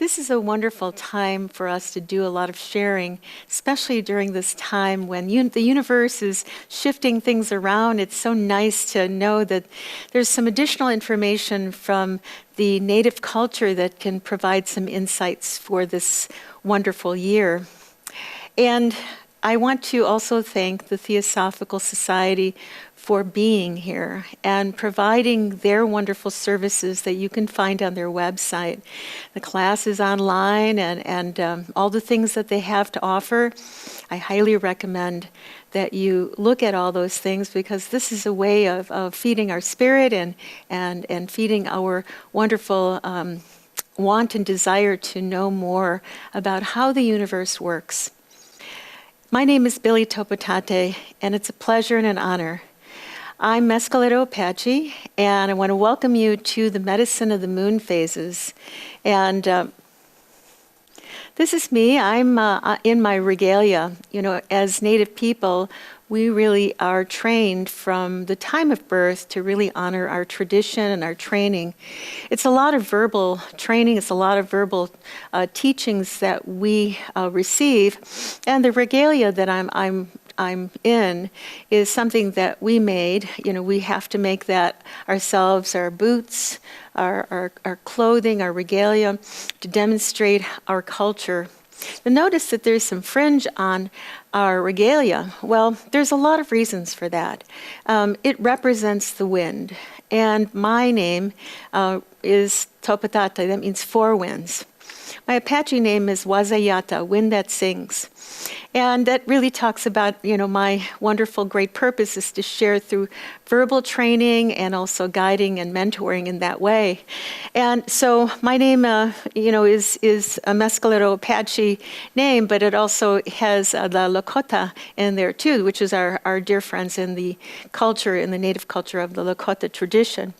This is a wonderful time for us to do a lot of sharing, especially during this time when the universe is shifting things around. It's so nice to know that there's some additional information from the native culture that can provide some insights for this wonderful year. And I want to also thank the Theosophical Society for being here and providing their wonderful services that you can find on their website. The class is online and all the things that they have to offer. I highly recommend that you look at all those things because this is a way of feeding our spirit and feeding our wonderful want and desire to know more about how the universe works. My name is Billie Topa Tate, and it's a pleasure and an honor. I'm Mescalero Apache, and I want to welcome you to the Medicine of the Moon phases. And this is me. I'm in my regalia. You know, as Native people, we really are trained from the time of birth to really honor our tradition and our training. It's a lot of verbal training. It's a lot of verbal teachings that we receive. And the regalia that I'm in is something that we made. You know, we have to make that ourselves, our boots, our clothing, our regalia, to demonstrate our culture. You'll notice that there's some fringe on our regalia. Well, there's a lot of reasons for that. It represents the wind. And my name is Topa Tate. That means four winds. My Apache name is Wazayata, wind that sings. And that really talks about, you know, my wonderful great purpose is to share through verbal training and also guiding and mentoring in that way. And so my name, is a Mescalero Apache name, but it also has the Lakota in there too, which is our dear friends in the culture, in the native culture of the Lakota tradition.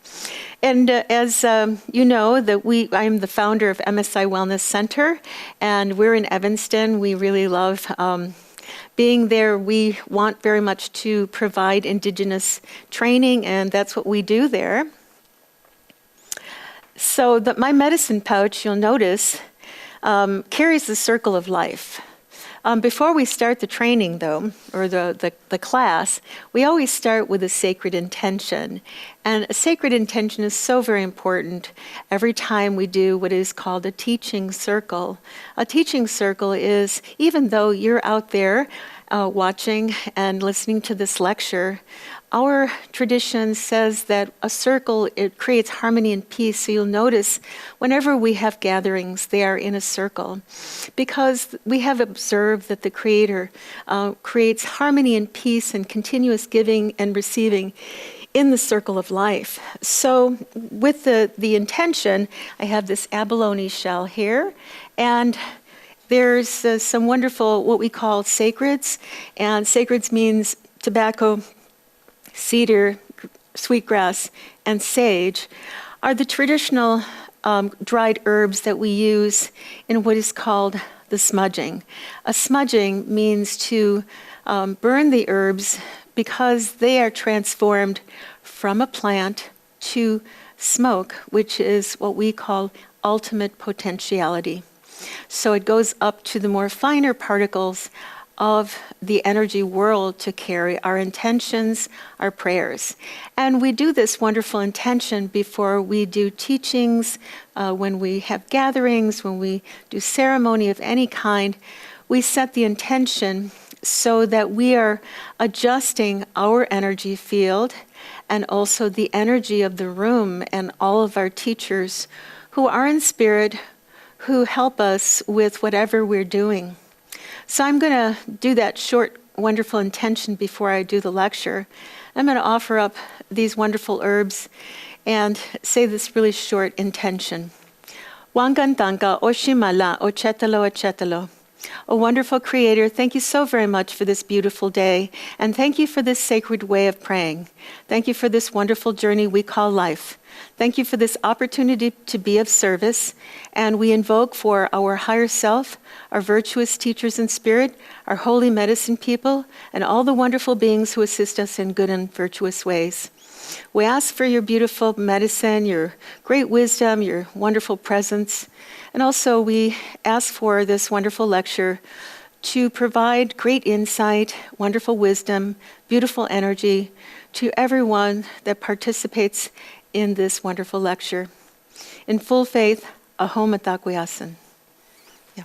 And as you know, I'm the founder of MSI Wellness Center, and we're in Evanston. We really love being there. We want very much to provide indigenous training, and that's what we do there. So my medicine pouch, you'll notice, carries the circle of life. Before we start the training, though, or the class, we always start with a sacred intention. And a sacred intention is so very important every time we do what is called a teaching circle. A teaching circle is, even though you're out there watching and listening to this lecture, our tradition says that a circle, it creates harmony and peace. So you'll notice whenever we have gatherings, they are in a circle. Because we have observed that the Creator creates harmony and peace and continuous giving and receiving in the circle of life. So with the intention, I have this abalone shell here, and there's some wonderful, what we call sacreds. And sacreds means tobacco, cedar, sweetgrass, and sage are the traditional dried herbs that we use in what is called the smudging. A smudging means to burn the herbs because they are transformed from a plant to smoke, which is what we call ultimate potentiality. So it goes up to the more finer particles of the energy world to carry our intentions, our prayers. And we do this wonderful intention before we do teachings, when we have gatherings, when we do ceremony of any kind. We set the intention so that we are adjusting our energy field and also the energy of the room and all of our teachers who are in spirit, who help us with whatever we're doing. So I'm going to do that short, wonderful intention before I do the lecture. I'm going to offer up these wonderful herbs and say this really short intention. Wangantanka oshimala ochetalo ochetalo. O wonderful Creator, thank you so very much for this beautiful day, and thank you for this sacred way of praying. Thank you for this wonderful journey we call life. Thank you for this opportunity to be of service, and we invoke for our higher self, our virtuous teachers in spirit, our holy medicine people, and all the wonderful beings who assist us in good and virtuous ways. We ask for your beautiful medicine, your great wisdom, your wonderful presence. And also we ask for this wonderful lecture to provide great insight, wonderful wisdom, beautiful energy to everyone that participates in this wonderful lecture. In full faith, ahom atakwayasan. Yeah.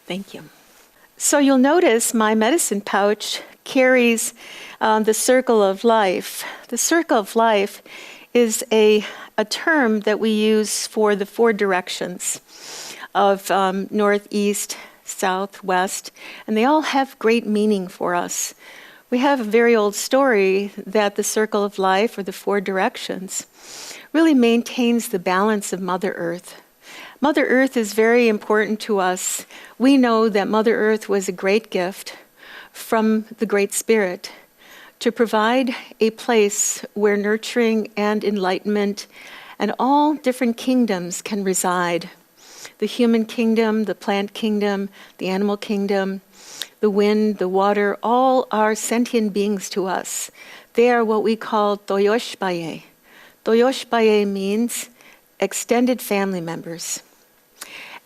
Thank you. So you'll notice my medicine pouch carries the circle of life. The circle of life is a term that we use for the 4 directions of north, east, south, west, and they all have great meaning for us. We have a very old story that the circle of life, or the 4 directions, really maintains the balance of Mother Earth. Mother Earth is very important to us. We know that Mother Earth was a great gift from the Great Spirit to provide a place where nurturing and enlightenment and all different kingdoms can reside. The human kingdom, the plant kingdom, the animal kingdom, the wind, the water, all are sentient beings to us. They are what we call Toyoshbaye. Toyoshbaye means extended family members.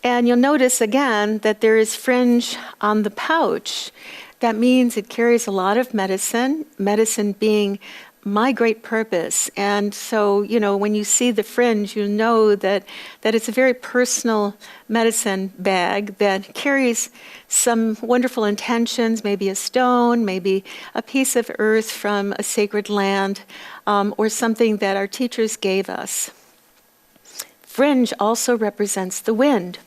And you'll notice again that there is fringe on the pouch. That means it carries a lot of medicine, medicine being my great purpose. And so, when you see the fringe, you know that it's a very personal medicine bag that carries some wonderful intentions, maybe a stone, maybe a piece of earth from a sacred land, or something that our teachers gave us. Fringe also represents the wind.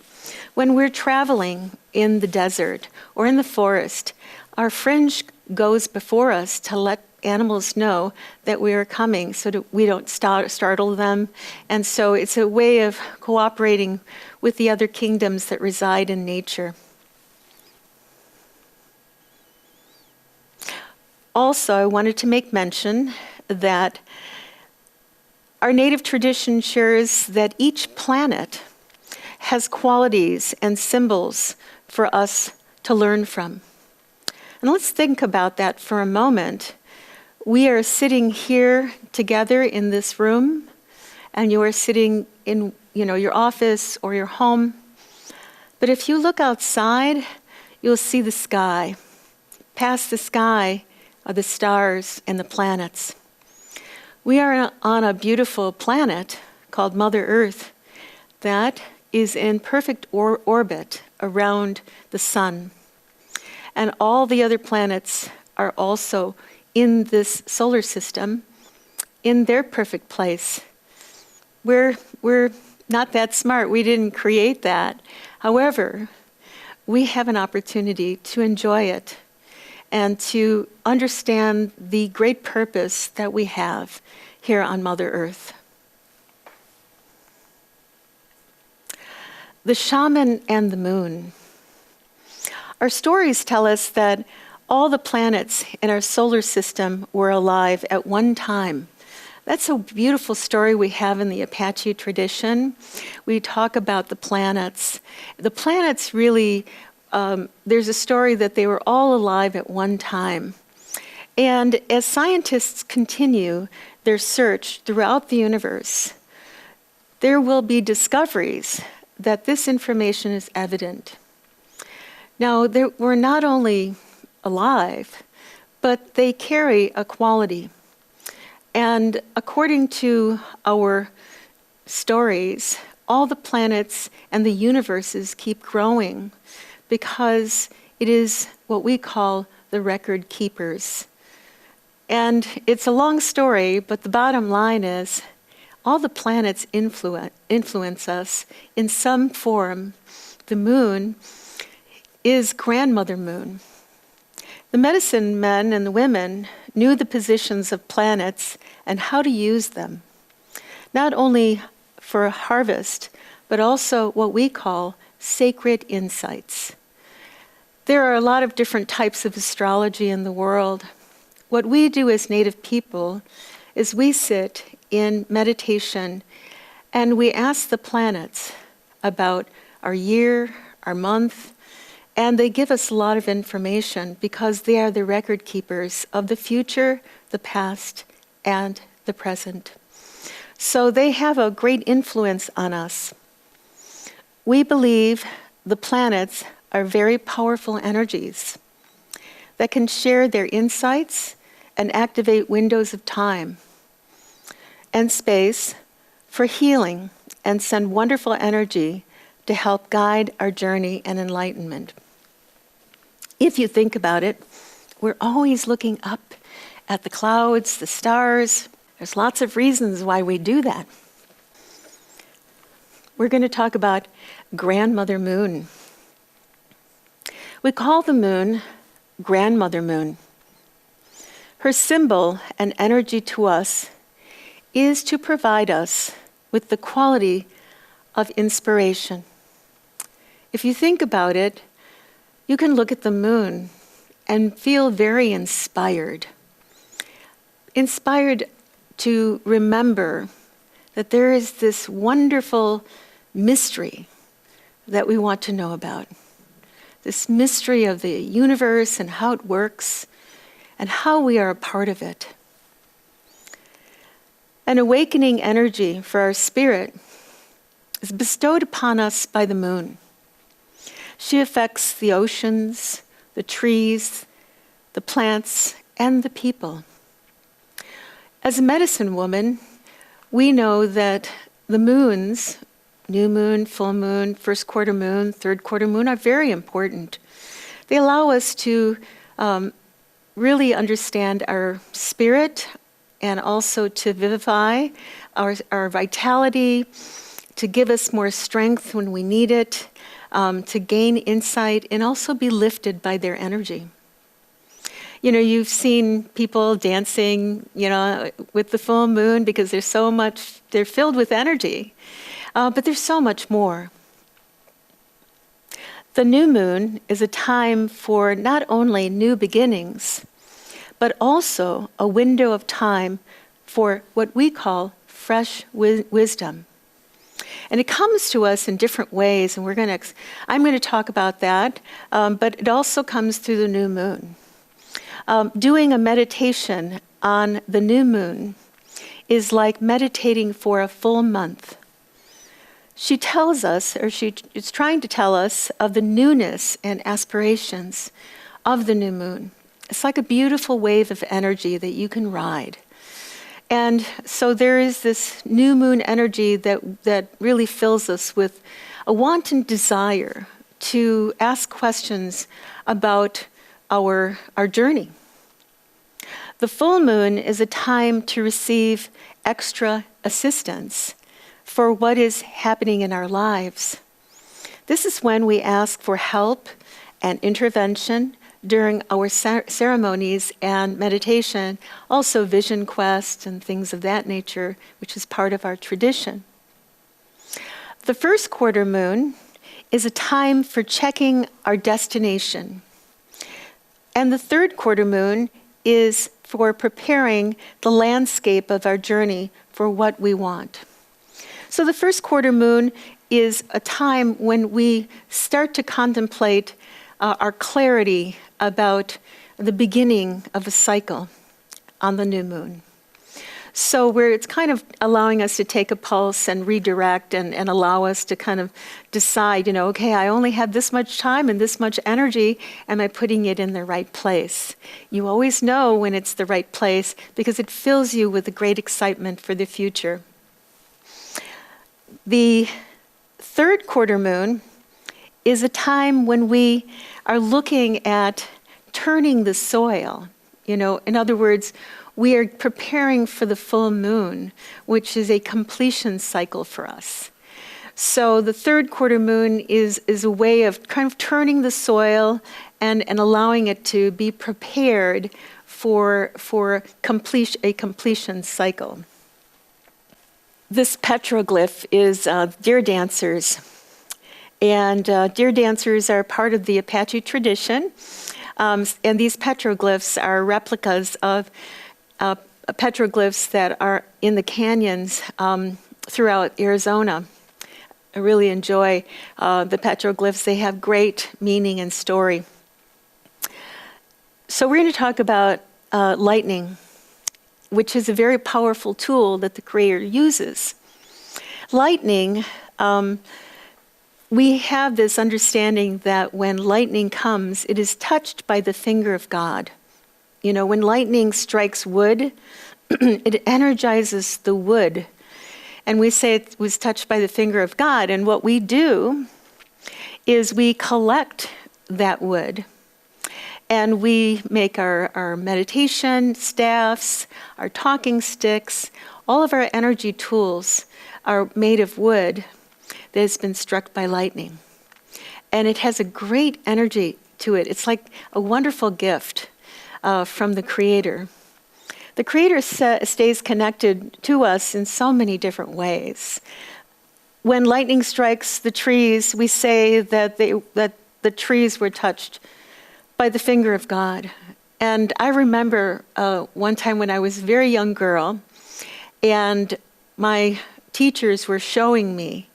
When we're traveling in the desert or in the forest, our fringe goes before us to let animals know that we are coming so that we don't startle them. And so it's a way of cooperating with the other kingdoms that reside in nature. Also, I wanted to make mention that our native tradition shares that each planet has qualities and symbols for us to learn from. And let's think about that for a moment. We are sitting here together in this room, and you are sitting in, your office or your home. But if you look outside, you'll see the sky. Past the sky are the stars and the planets. We are on a beautiful planet called Mother Earth that is in perfect orbit around the sun. And all the other planets are also in this solar system in their perfect place. We're not that smart. We didn't create that. However, we have an opportunity to enjoy it and to understand the great purpose that we have here on Mother Earth. The shaman and the moon. Our stories tell us that all the planets in our solar system were alive at one time. That's a beautiful story we have in the Apache tradition. We talk about the planets. The planets really, there's a story that they were all alive at one time. And as scientists continue their search throughout the universe, there will be discoveries that this information is evident. Now, we're not only alive, but they carry a quality. And according to our stories, all the planets and the universes keep growing because it is what we call the record keepers. And it's a long story, but the bottom line is all the planets influence us in some form. The moon is grandmother moon. The medicine men and the women knew the positions of planets and how to use them, not only for harvest, but also what we call sacred insights. There are a lot of different types of astrology in the world. What we do as Native people is we sit in meditation and we ask the planets about our year, our month, And they give us a lot of information because they are the record keepers of the future, the past, and the present. So they have a great influence on us. We believe the planets are very powerful energies that can share their insights and activate windows of time and space for healing and send wonderful energy to help guide our journey and enlightenment. If you think about it, we're always looking up at the clouds, the stars. There's lots of reasons why we do that. We're going to talk about Grandmother Moon. We call the moon Grandmother Moon. Her symbol and energy to us is to provide us with the quality of inspiration. If you think about it, you can look at the moon and feel very inspired. Inspired to remember that there is this wonderful mystery that we want to know about. This mystery of the universe and how it works and how we are a part of it. An awakening energy for our spirit is bestowed upon us by the moon. She affects the oceans, the trees, the plants, and the people. As a medicine woman, we know that the moons, new moon, full moon, first quarter moon, third quarter moon, are very important. They allow us to really understand our spirit and also to vivify our vitality, to give us more strength when we need it, to gain insight and also be lifted by their energy. You know, you've seen people dancing, with the full moon because they're filled with energy. But there's so much more. The new moon is a time for not only new beginnings, but also a window of time for what we call fresh wisdom. And it comes to us in different ways, and I'm going to talk about that, but it also comes through the new moon. Doing a meditation on the new moon is like meditating for a full month. She tells us, or she is trying to tell us, of the newness and aspirations of the new moon. It's like a beautiful wave of energy that you can ride. And so there is this new moon energy that really fills us with a wanton desire to ask questions about our journey. The full moon is a time to receive extra assistance for what is happening in our lives. This is when we ask for help and intervention during our ceremonies and meditation, also vision quest and things of that nature, which is part of our tradition. The first quarter moon is a time for checking our destination. And the third quarter moon is for preparing the landscape of our journey for what we want. So the first quarter moon is a time when we start to contemplate our clarity about the beginning of a cycle on the new moon. So it's kind of allowing us to take a pulse and redirect and allow us to kind of decide, okay, I only have this much time and this much energy. Am I putting it in the right place? You always know when it's the right place because it fills you with a great excitement for the future. The third quarter moon is a time when we are looking at turning the soil. In other words, we are preparing for the full moon, which is a completion cycle for us. So the third quarter moon is a way of kind of turning the soil and allowing it to be prepared for a completion cycle. This petroglyph is deer dancers. And deer dancers are part of the Apache tradition. And these petroglyphs are replicas of petroglyphs that are in the canyons throughout Arizona. I really enjoy the petroglyphs. They have great meaning and story. So we're going to talk about lightning, which is a very powerful tool that the Creator uses. Lightning, we have this understanding that when lightning comes, it is touched by the finger of God. You know, when lightning strikes wood, it energizes the wood. And we say it was touched by the finger of God. And what we do is we collect that wood. And we make our meditation staffs, our talking sticks, all of our energy tools are made of wood that has been struck by lightning. And it has a great energy to it. It's like a wonderful gift from the Creator. The Creator stays connected to us in so many different ways. When lightning strikes the trees, we say that the trees were touched by the finger of God. And I remember one time when I was a very young girl, and my teachers were showing me,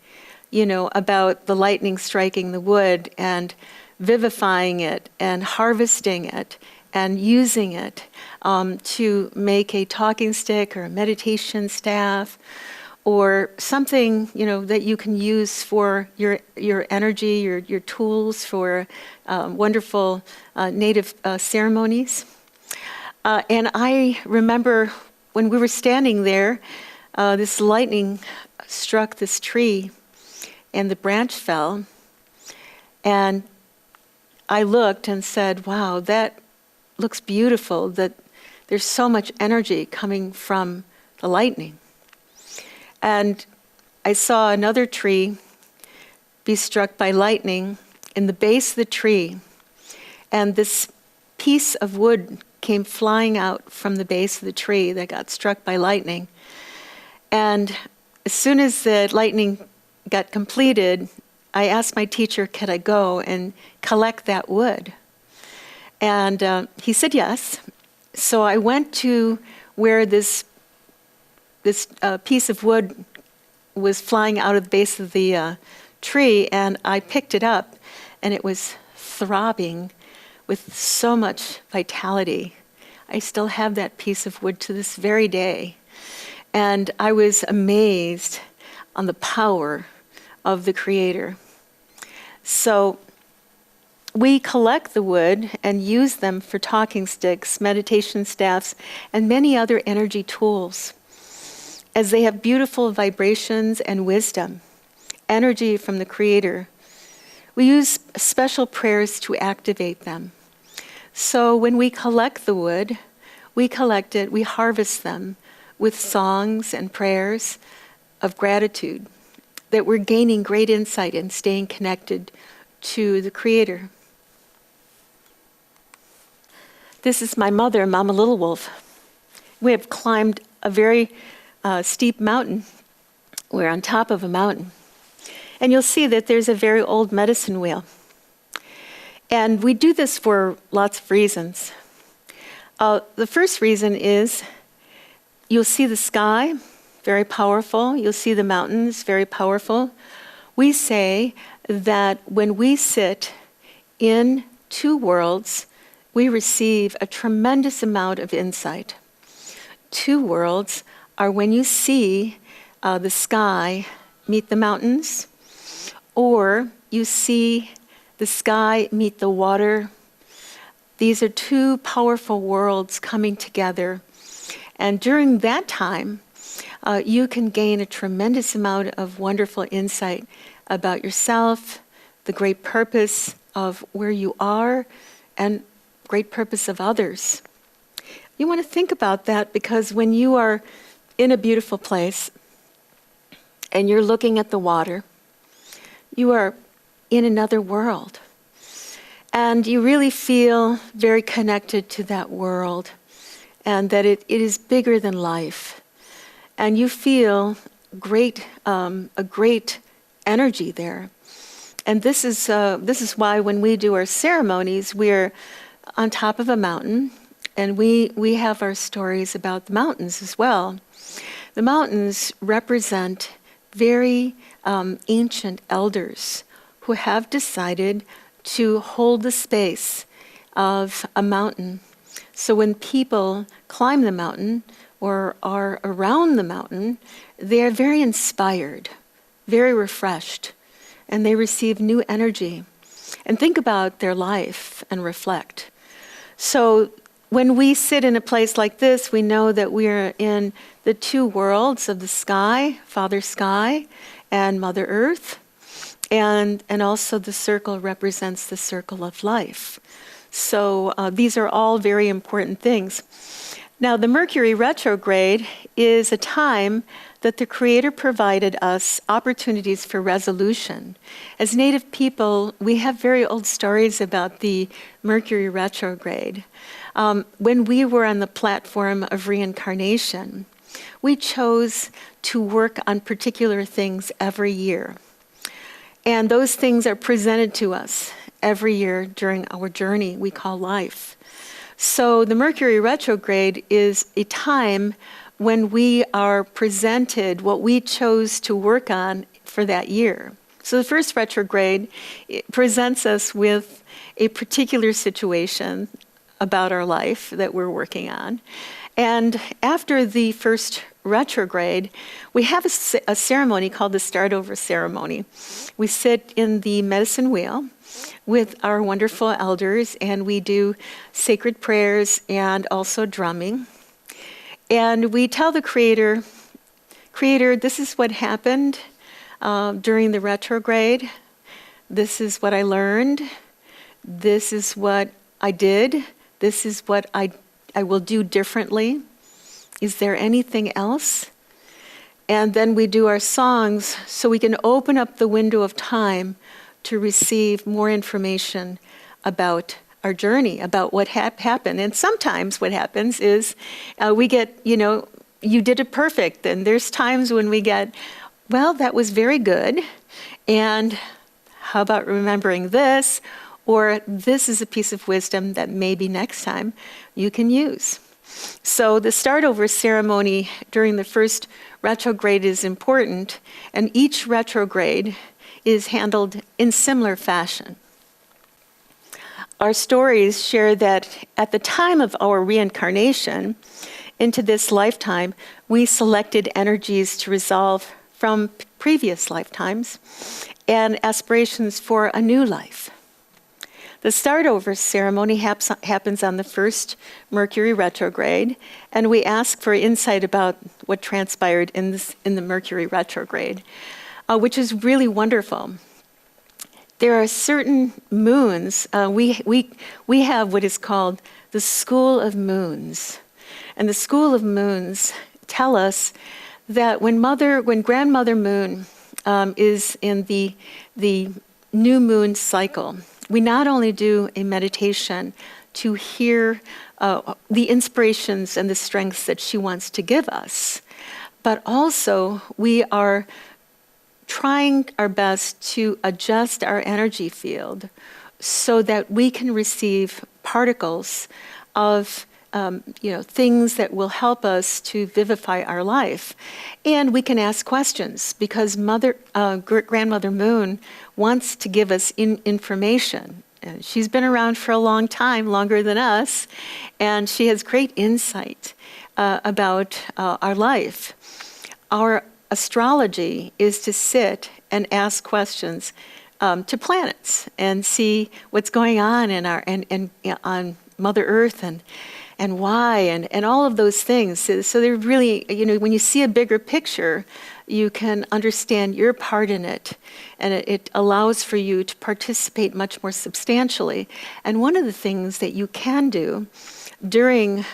you know, about the lightning striking the wood and vivifying it and harvesting it and using it to make a talking stick or a meditation staff or something, you know, that you can use for your energy, your tools for wonderful native ceremonies. And I remember when we were standing there, this lightning struck this tree and the branch fell. And I looked and said, wow, that looks beautiful, that there's so much energy coming from the lightning. And I saw another tree be struck by lightning in the base of the tree. And this piece of wood came flying out from the base of the tree that got struck by lightning. And as soon as the lightning got completed, I asked my teacher, could I go and collect that wood? And he said yes. So I went to where this piece of wood was flying out of the base of the tree, and I picked it up, and it was throbbing with so much vitality. I still have that piece of wood to this very day. And I was amazed on the power of the Creator. So we collect the wood and use them for talking sticks, meditation staffs, and many other energy tools, as they have beautiful vibrations and wisdom, energy from the Creator. We use special prayers to activate them. So when we collect the wood, we collect it, we harvest them with songs and prayers of gratitude, that we're gaining great insight and staying connected to the Creator. This is my mother, Mama Little Wolf. We have climbed a very steep mountain. We're on top of a mountain. And you'll see that there's a very old medicine wheel. And we do this for lots of reasons. The first reason is you'll see the sky, very powerful. You'll see the mountains, very powerful. We say that when we sit in two worlds, we receive a tremendous amount of insight. Two worlds are when you see the sky meet the mountains, or you see the sky meet the water. These are two powerful worlds coming together. And during that time, you can gain a tremendous amount of wonderful insight about yourself, the great purpose of where you are, and great purpose of others. You want to think about that, because when you are in a beautiful place and you're looking at the water, you are in another world. And you really feel very connected to that world, and that it is bigger than life. And you feel a great energy there. And this is why when we do our ceremonies, we're on top of a mountain, and we have our stories about the mountains as well. The mountains represent very ancient elders who have decided to hold the space of a mountain. So when people climb the mountain or are around the mountain, they are very inspired, very refreshed, and they receive new energy and think about their life and reflect. So when we sit in a place like this, we know that we are in the two worlds of the sky, Father Sky and Mother Earth, and also the circle represents the circle of life. So these are all very important things. Now, the Mercury retrograde is a time that the Creator provided us opportunities for resolution. As Native people, we have very old stories about the Mercury retrograde. When we were on the platform of reincarnation, we chose to work on particular things every year. And those things are presented to us every year during our journey we call life. So the Mercury retrograde is a time when we are presented what we chose to work on for that year. So the first retrograde presents us with a particular situation about our life that we're working on. And after the first retrograde, we have a ceremony called the start over ceremony. We sit in the medicine wheel with our wonderful elders, and we do sacred prayers and also drumming. And we tell the Creator, this is what happened during the retrograde. This is what I learned. This is what I did. This is what I will do differently. Is there anything else? And then we do our songs so we can open up the window of time to receive more information about our journey, about what happened. And sometimes what happens is we get, you did it perfect. And there's times when we get, well, that was very good. And how about remembering this? Or this is a piece of wisdom that maybe next time you can use. So the start over ceremony during the first retrograde is important, and each retrograde is handled in similar fashion. Our stories share that at the time of our reincarnation into this lifetime, we selected energies to resolve from previous lifetimes and aspirations for a new life. The start over ceremony happens on the first Mercury retrograde, and we ask for insight about what transpired in the Mercury retrograde, which is really wonderful. There are certain moons. We have what is called the School of Moons, and the School of Moons tell us that when Grandmother Moon is in the new moon cycle, we not only do a meditation to hear the inspirations and the strengths that she wants to give us, but also we are trying our best to adjust our energy field so that we can receive particles of things that will help us to vivify our life. And we can ask questions because Grandmother Moon wants to give us information. And she's been around for a long time, longer than us, and she has great insight about our life. Our astrology is to sit and ask questions to planets and see what's going on in on Mother Earth and why, and all of those things. So they're really, when you see a bigger picture, you can understand your part in it, and it allows for you to participate much more substantially. And one of the things that you can do during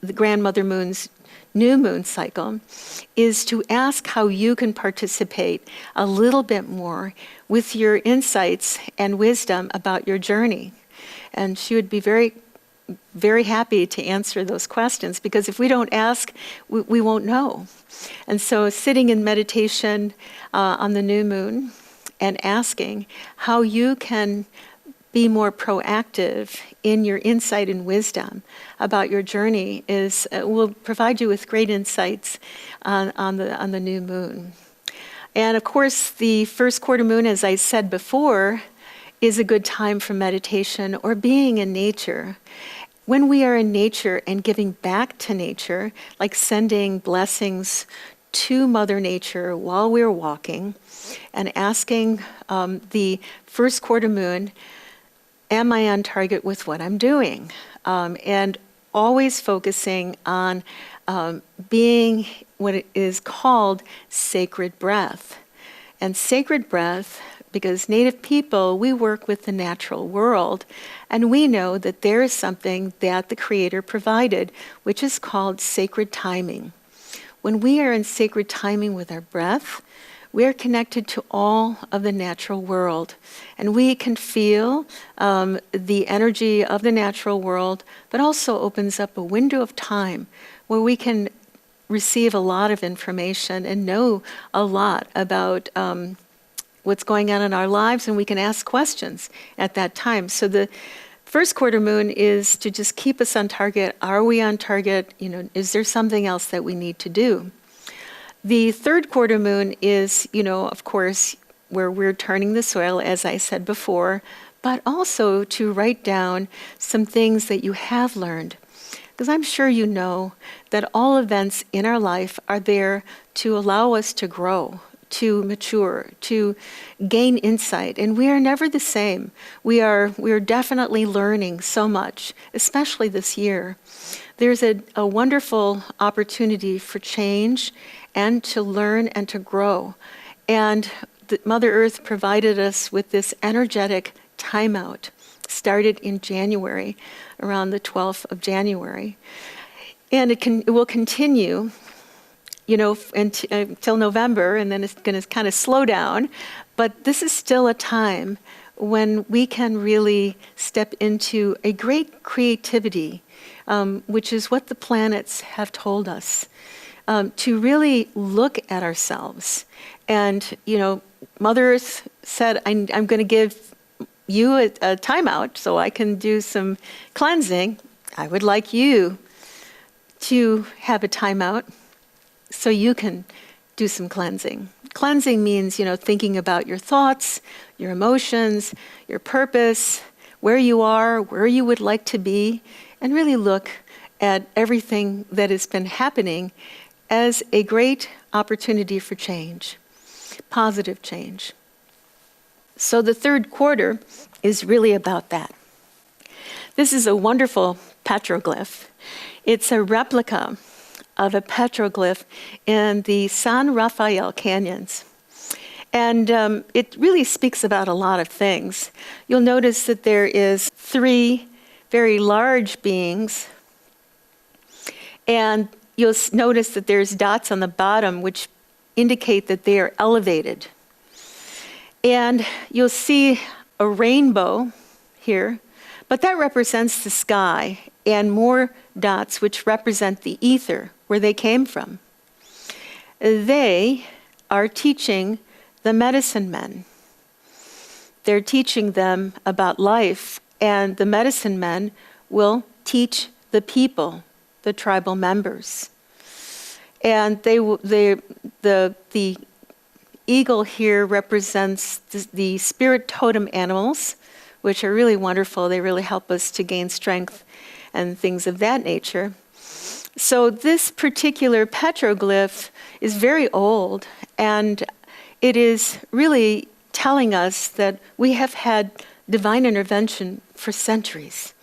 the Grandmother Moon's new moon cycle is to ask how you can participate a little bit more with your insights and wisdom about your journey. And she would be very, very happy to answer those questions, because if we don't ask, we won't know. And so sitting in meditation on the new moon and asking how you can be more proactive in your insight and wisdom about your journey will provide you with great insights on the new moon. And of course, the first quarter moon, as I said before, is a good time for meditation or being in nature. When we are in nature and giving back to nature, like sending blessings to Mother Nature while we're walking and asking the first quarter moon, am I on target with what I'm doing? And always focusing on being what is called sacred breath. And sacred breath, because Native people, we work with the natural world, and we know that there is something that the Creator provided, which is called sacred timing. When we are in sacred timing with our breath, we are connected to all of the natural world, and we can feel the energy of the natural world, but also opens up a window of time where we can receive a lot of information and know a lot about what's going on in our lives, and we can ask questions at that time. So the first quarter moon is to just keep us on target. Are we on target? Is there something else that we need to do? The third quarter moon is, of course, where we're turning the soil, as I said before, but also to write down some things that you have learned. Because I'm sure you know that all events in our life are there to allow us to grow, to mature, to gain insight. And we are never the same. We are definitely learning so much, especially this year. There's a wonderful opportunity for change and to learn and to grow. And Mother Earth provided us with this energetic timeout, started in January, around the 12th of January. And it will continue, until November, and then it's going to kind of slow down. But this is still a time when we can really step into a great creativity, which is what the planets have told us, to really look at ourselves. And, Mother Earth said, I'm going to give you a timeout so I can do some cleansing. I would like you to have a timeout so you can do some cleansing. Cleansing means, thinking about your thoughts, your emotions, your purpose, where you are, where you would like to be, and really look at everything that has been happening as a great opportunity for change, positive change. So the third quarter is really about that. This is a wonderful petroglyph. It's a replica of a petroglyph in the San Rafael Canyons. And it really speaks about a lot of things. You'll notice that there is 3 very large beings, and you'll notice that there's dots on the bottom which indicate that they are elevated. And you'll see a rainbow here, but that represents the sky, and more dots which represent the ether, where they came from. They are teaching the medicine men. They're teaching them about life, and the medicine men will teach the people, the tribal members. And the eagle here represents the spirit totem animals, which are really wonderful. They really help us to gain strength and things of that nature. So this particular petroglyph is very old, and it is really telling us that we have had divine intervention for centuries.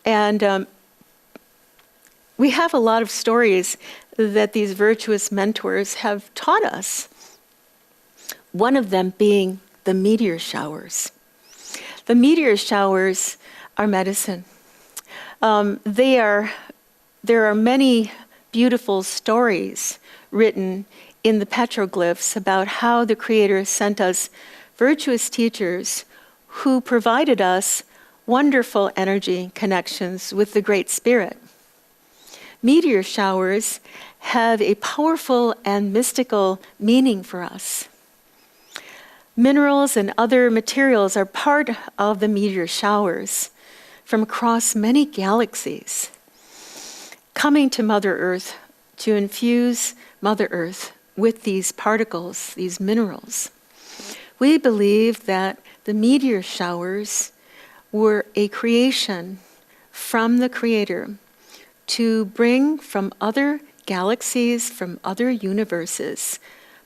And we have a lot of stories that these virtuous mentors have taught us. One of them being the meteor showers. The meteor showers are medicine. There are many beautiful stories written in the petroglyphs about how the Creator sent us virtuous teachers who provided us wonderful energy connections with the Great Spirit. Meteor showers have a powerful and mystical meaning for us. Minerals and other materials are part of the meteor showers from across many galaxies, coming to Mother Earth to infuse Mother Earth with these particles, these minerals. We believe that the meteor showers were a creation from the Creator to bring from other galaxies, from other universes,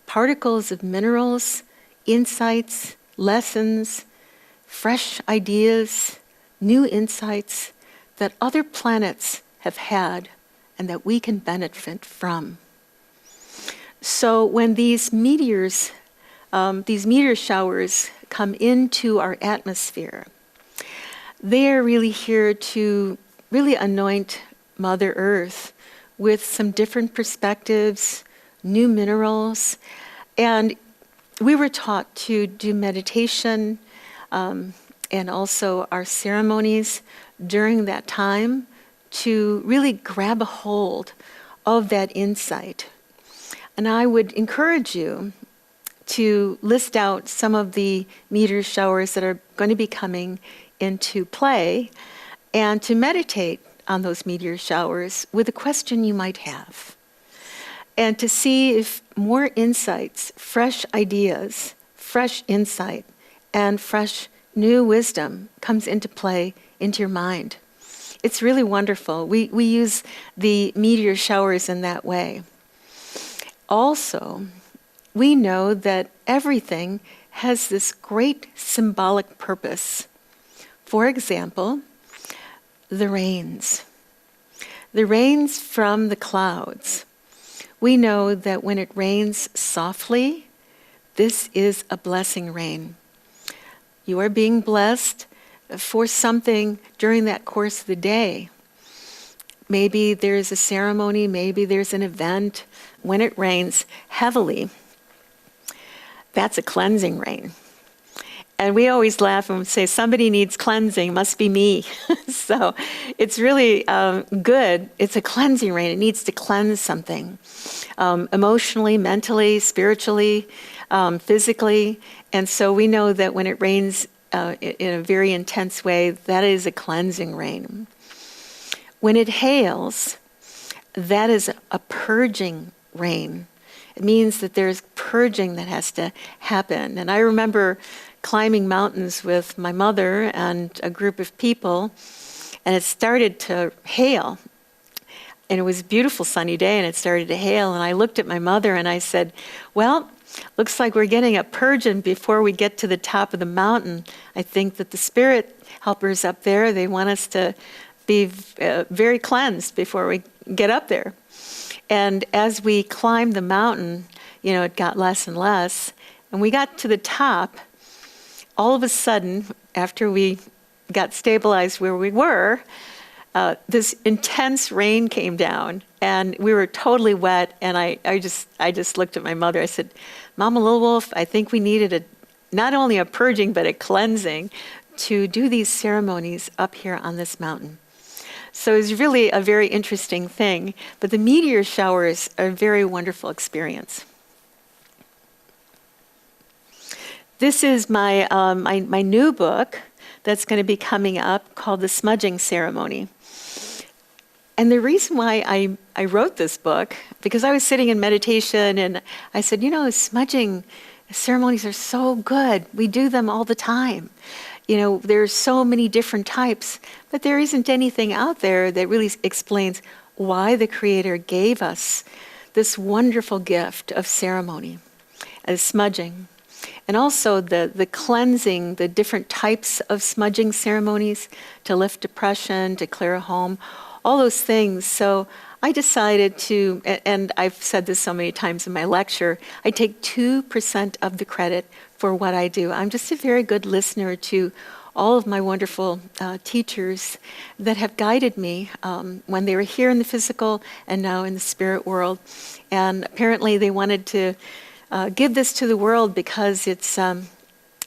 particles of minerals, insights, lessons, fresh ideas, new insights that other planets have had and that we can benefit from. So when these meteor showers come into our atmosphere, they are really here to really anoint Mother Earth with some different perspectives, new minerals. And we were taught to do meditation and also our ceremonies during that time to really grab a hold of that insight. And I would encourage you to list out some of the meteor showers that are going to be coming into play and to meditate on those meteor showers with a question you might have. And to see if more insights, fresh ideas, fresh insight, and fresh new wisdom comes into play into your mind. It's really wonderful. We use the meteor showers in that way. Also, we know that everything has this great symbolic purpose. For example, the rains. The rains from the clouds. We know that when it rains softly, this is a blessing rain. You are being blessed for something during that course of the day. Maybe there's a ceremony, maybe there's an event. When it rains heavily, that's a cleansing rain. And we always laugh and say, somebody needs cleansing, must be me. So it's really good. It's a cleansing rain. It needs to cleanse something emotionally, mentally, spiritually, physically. And so we know that when it rains in a very intense way, that is a cleansing rain. When it hails, that is a purging rain. It means that there's purging that has to happen. And I remember climbing mountains with my mother and a group of people, and it started to hail. And it was a beautiful sunny day, and it started to hail. And I looked at my mother and I said, well, looks like we're getting a purging before we get to the top of the mountain. I think that the spirit helpers up there, they want us to be very cleansed before we get up there. And as we climbed the mountain, it got less and less. And we got to the top. All of a sudden, after we got stabilized where we were, this intense rain came down, and we were totally wet. And I just looked at my mother. I said, Mama Little Wolf, I think we needed not only a purging, but a cleansing to do these ceremonies up here on this mountain. So it's really a very interesting thing. But the meteor showers are a very wonderful experience. This is my my new book that's going to be coming up called The Smudging Ceremony. And the reason why I wrote this book, because I was sitting in meditation and I said, smudging ceremonies are so good. We do them all the time. There's so many different types, but there isn't anything out there that really explains why the Creator gave us this wonderful gift of ceremony, as smudging. And also the cleansing, the different types of smudging ceremonies to lift depression, to clear a home, all those things. So I decided to, and I've said this so many times in my lecture, I take 2% of the credit for what I do. I'm just a very good listener to all of my wonderful teachers that have guided me when they were here in the physical and now in the spirit world. And apparently they wanted to give this to the world because it's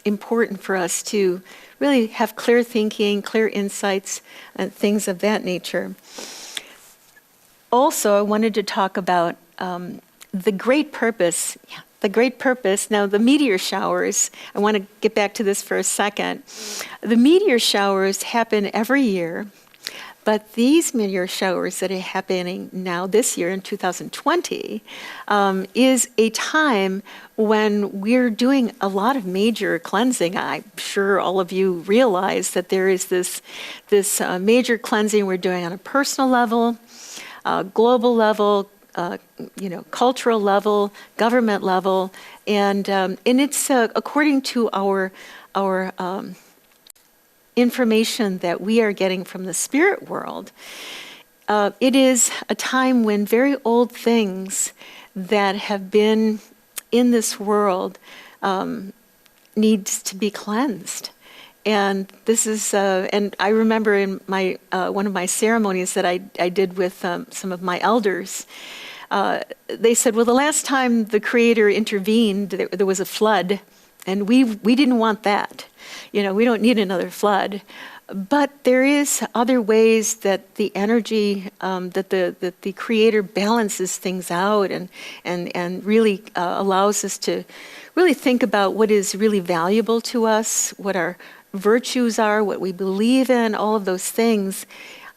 important for us to really have clear thinking, clear insights, and things of that nature. Also, I wanted to talk about the great purpose. Yeah, the great purpose. Now, the meteor showers, I want to get back to this for a second. The meteor showers happen every year, But these meteor showers that are happening now this year in 2020 is a time when we're doing a lot of major cleansing. I'm sure all of you realize that there is this major cleansing we're doing on a personal level, global level, cultural level, government level, and it's according to our information that we are getting from the spirit world. It is a time when very old things that have been in this world needs to be cleansed. And this is, and I remember in my one of my ceremonies that I did with some of my elders, they said, well, the last time the Creator intervened, there was a flood, and we didn't want that. We don't need another flood. But there is other ways that the energy, that the Creator balances things out and really allows us to really think about what is really valuable to us, what our virtues are, what we believe in, all of those things.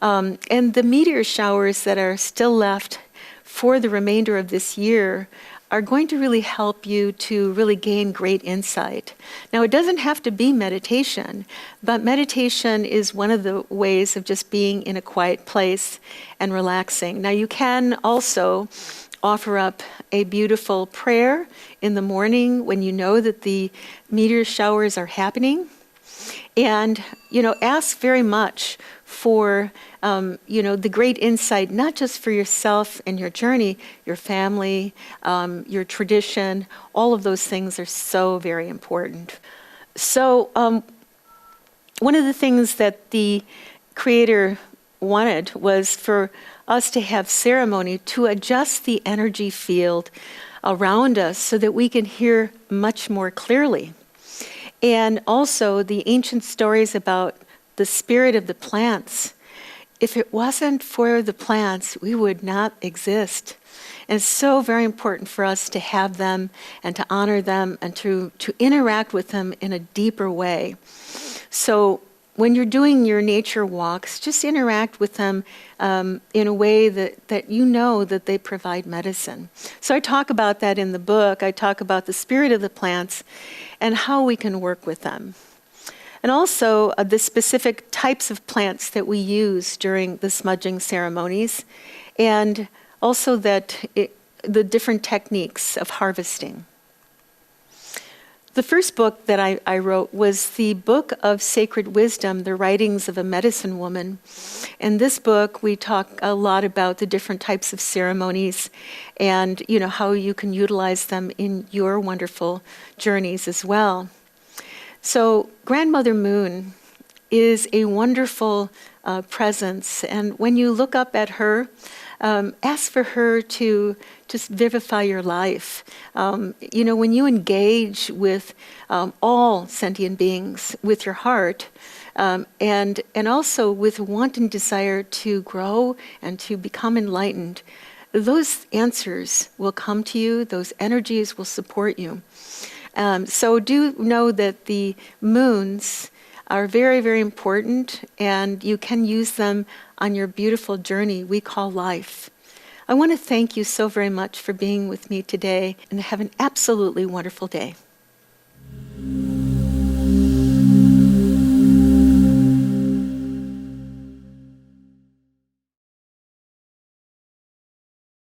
And the meteor showers that are still left for the remainder of this year are going to really help you to really gain great insight. Now, it doesn't have to be meditation, but meditation is one of the ways of just being in a quiet place and relaxing. Now, you can also offer up a beautiful prayer in the morning when you know that the meteor showers are happening. And, ask very much for, the great insight, not just for yourself and your journey, your family, your tradition, all of those things are so very important. So one of the things that the Creator wanted was for us to have ceremony to adjust the energy field around us so that we can hear much more clearly. And also the ancient stories about the spirit of the plants. If it wasn't for the plants, we would not exist. And it's so very important for us to have them and to honor them and to interact with them in a deeper way. So when you're doing your nature walks, just interact with them in a way that you know that they provide medicine. So I talk about that in the book. I talk about the spirit of the plants and how we can work with them. And also the specific types of plants that we use during the smudging ceremonies, and also the different techniques of harvesting. The first book that I wrote was the Book of Sacred Wisdom, The Writings of a Medicine Woman. In this book, we talk a lot about the different types of ceremonies and, how you can utilize them in your wonderful journeys as well. So Grandmother Moon is a wonderful presence. And when you look up at her, ask for her to just vivify your life. When you engage with all sentient beings with your heart, and also with wanton desire to grow and to become enlightened, those answers will come to you, those energies will support you. So do know that the moons are very, very important, and you can use them on your beautiful journey we call life. I want to thank you so very much for being with me today, and have an absolutely wonderful day.